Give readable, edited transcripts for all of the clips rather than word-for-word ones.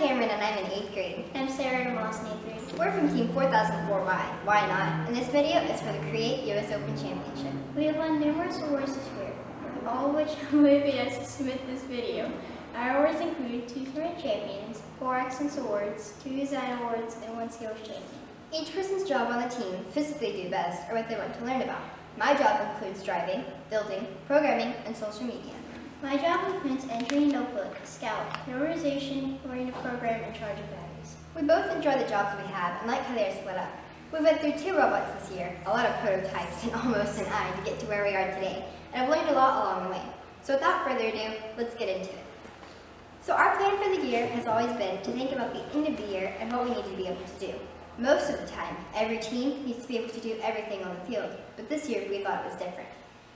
Cameron and I'm in 8th grade. I'm Sarah and I'm also in 8th grade. We're from Team 4004Y, Why Not? And this video is for the Create US Open Championship. We have won numerous awards this year, all of which motivate us to submit this video. Our awards include 2 Tournament Champions, 4 Excellence Awards, 2 Design Awards, and 1 Skills Champion. Each person's job on the team physically do best or what they want to learn about. My job includes driving, building, programming, and social media. My job includes entering notebook, scout, prioritization, learning to program, and charging batteries. We both enjoy the jobs we have and like how they are split up. We went through 2 robots this year, a lot of prototypes, and almost an eye to get to where we are today, and I've learned a lot along the way. So without further ado, let's get into it. So our plan for the year has always been to think about the end of the year and what we need to be able to do. Most of the time, every team needs to be able to do everything on the field, but this year we thought it was different.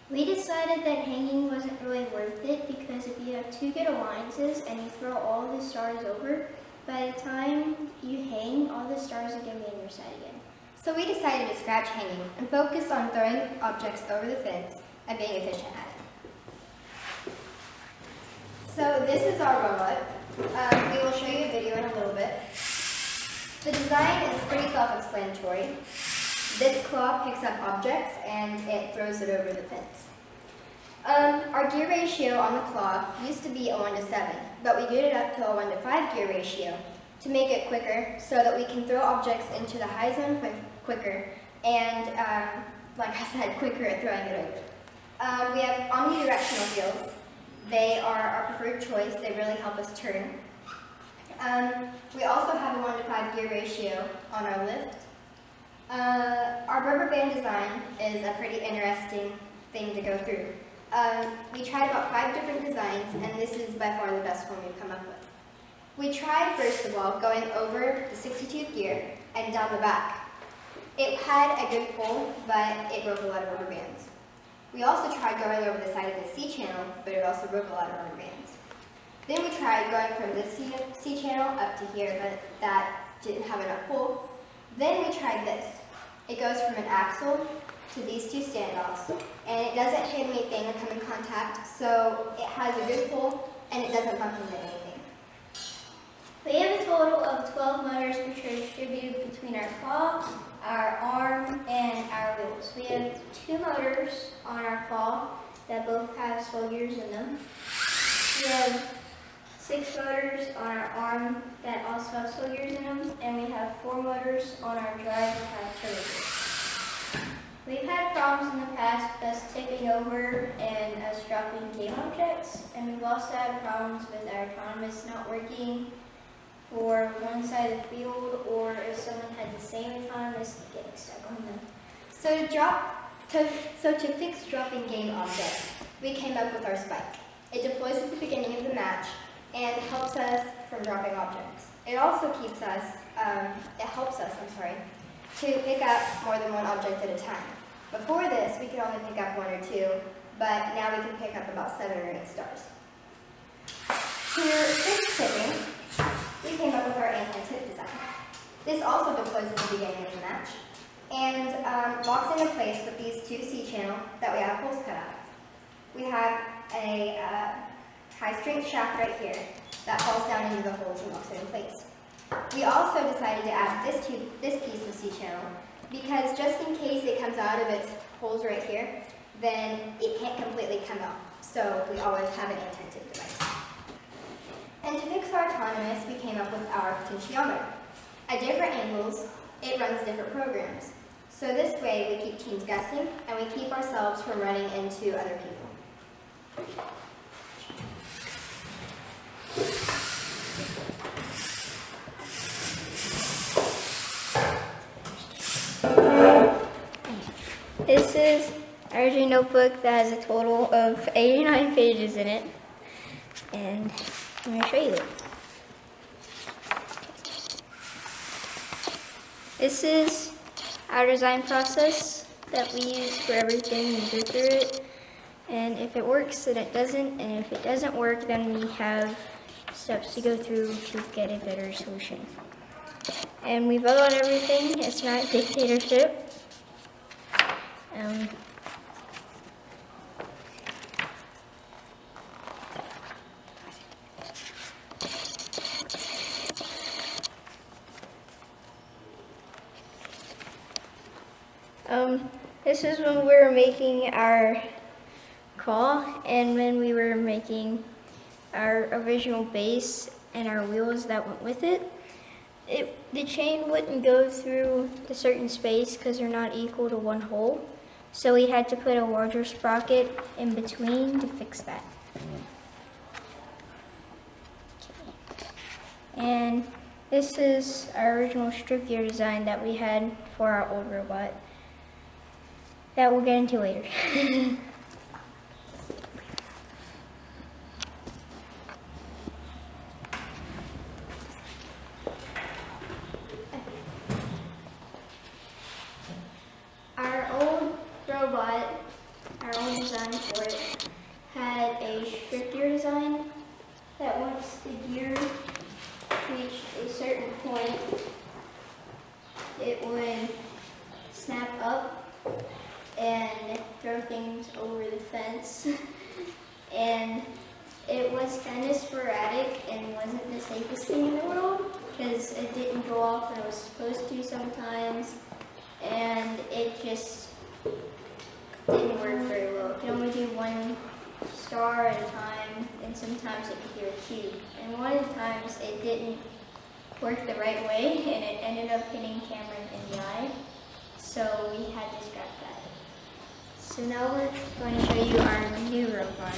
We decided that hanging wasn't really worth it because if you have 2 good alliances and you throw all the stars over, by the time you hang, all the stars are going to be on your side again. So we decided to scratch hanging and focus on throwing objects over the fence and being efficient at it. So this is our robot. We will show you a video in a little bit. The design is pretty self-explanatory. This claw picks up objects and it throws it over the fence. Our gear ratio on the claw used to be a 1:7, but we geared it up to a 1:5 gear ratio to make it quicker so that we can throw objects into the high zone quicker and, like I said, quicker at throwing it over. We have omnidirectional wheels. They are our preferred choice. They really help us turn. We also have a 1:5 gear ratio on our lift. Our rubber band design is a pretty interesting thing to go through. We tried about 5 different designs, and this is by far the best one we've come up with. We tried, first of all, going over the 62th gear and down the back. It had a good pull, but it broke a lot of rubber bands. We also tried going over the side of the C channel, but it also broke a lot of rubber bands. Then we tried going from this C channel up to here, but that didn't have enough pull. Then we tried this. It goes from an axle to these 2 standoffs, and it doesn't hit anything or come in contact, so it has a good pull, and it doesn't bump into anything. We have a total of 12 motors which are distributed between our claw, our arm, and our wheels. We have 2 motors on our claw that both have swell gears in them. We have 6 motors on our arm that also have swell gears in them, and we have 4 motors on our drive that have turbo gears. We've had problems in the past with us tipping over and us dropping game objects, and we've also had problems with our autonomous not working for one side of the field, or if someone had the same autonomous getting stuck on them. So to fix dropping game objects, we came up with our spike. It deploys at the beginning of the match and helps us from dropping objects. It also helps us, to pick up more than 1 object at a time. Before this, we could only pick up 1 or 2, but now we can pick up about 7 or 8 stars. To fix tipping, we came up with our anti-tip design. This also deploys at the beginning of the match and locks into place with these 2 C-channel that we have holes cut out. We have a high-strength shaft right here that falls down into the holes and locks it in place. We also decided to add this piece of C-channel because just in case it comes out of its holes right here, then it can't completely come out. So we always have an anti-tip device. And to fix our autonomous, we came up with our potentiometer. At different angles, it runs different programs. So this way, we keep teams guessing, and we keep ourselves from running into other people. This is our notebook that has a total of 89 pages in it, and I'm going to show you it. This is our design process that we use for everything. We go through it, and if it works, then it doesn't, and if it doesn't work, then we have steps to go through to get a better solution. And we vote on everything. It's not dictatorship. This is when we were making our claw and when we were making our original base and our wheels that went with it. The chain wouldn't go through the certain space because they're not equal to one hole. So we had to put a larger sprocket in between to fix that. And this is our original strip gear design that we had for our old robot that we'll get into later. Our old robot, our old design for it, had a strip gear design that once the gear reached a certain point, it would snap up and throw things over the fence. And it was kind of sporadic and wasn't the safest thing in the world because it didn't go off when it was supposed to sometimes, and it just didn't work very well. It could only do one star at a time, and sometimes it could do a cube. And one of the times it didn't work the right way, and it ended up hitting Cameron in the eye. So we had to scrap that. So now we're going to show you our new robot.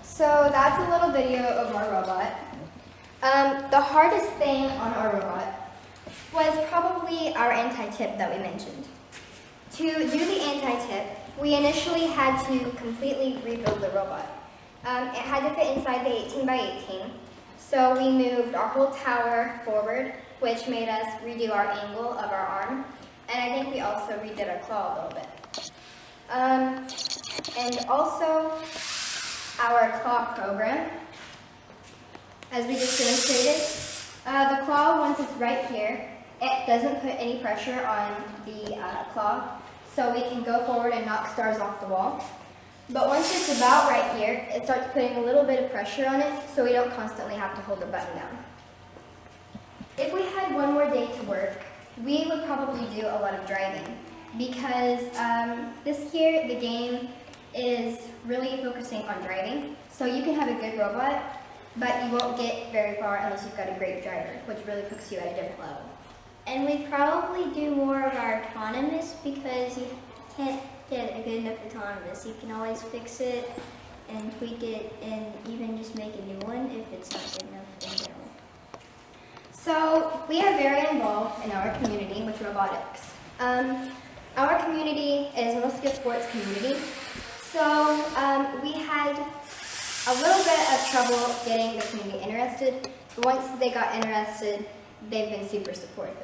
So that's a little video of our robot. The hardest thing on our robot was probably our anti-tip that we mentioned. To do the anti-tip, we initially had to completely rebuild the robot. It had to fit inside the 18 by 18, so we moved our whole tower forward, which made us redo our angle of our arm, and I think we also redid our claw a little bit. And also, our claw program, as we just demonstrated. The claw, once it's right here, it doesn't put any pressure on the claw, so we can go forward and knock stars off the wall. But once it's about right here, it starts putting a little bit of pressure on it, so we don't constantly have to hold the button down. If we had one more day to work, we would probably do a lot of driving, because this year the game is really focusing on driving. So you can have a good robot, but you won't get very far unless you've got a great driver, which really puts you at a different level. And we probably do more of our autonomous because you can't get a good enough autonomous. You can always fix it and tweak it and even just make a new one if it's not good enough in general. So we are very involved in our community with robotics. Our community is mostly a sports community. So we had a little bit of trouble getting the community interested. Once they got interested, they've been super supportive.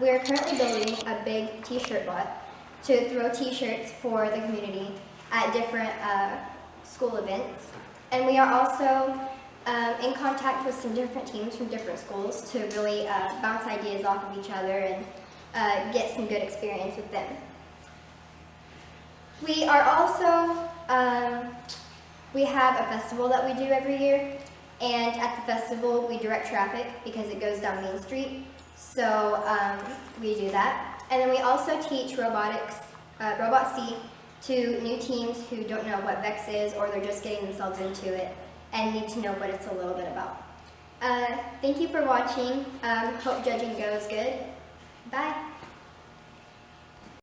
We're currently building a big t-shirt bot to throw t-shirts for the community at different school events. And we are also in contact with some different teams from different schools to really bounce ideas off of each other and get some good experience with them. We are also, we have a festival that we do every year, and at the festival we direct traffic because it goes down Main Street, so we do that. And then we also teach robotics, Robot C, to new teams who don't know what VEX is or they're just getting themselves into it and need to know what it's a little bit about. Thank you for watching. Hope judging goes good. Bye.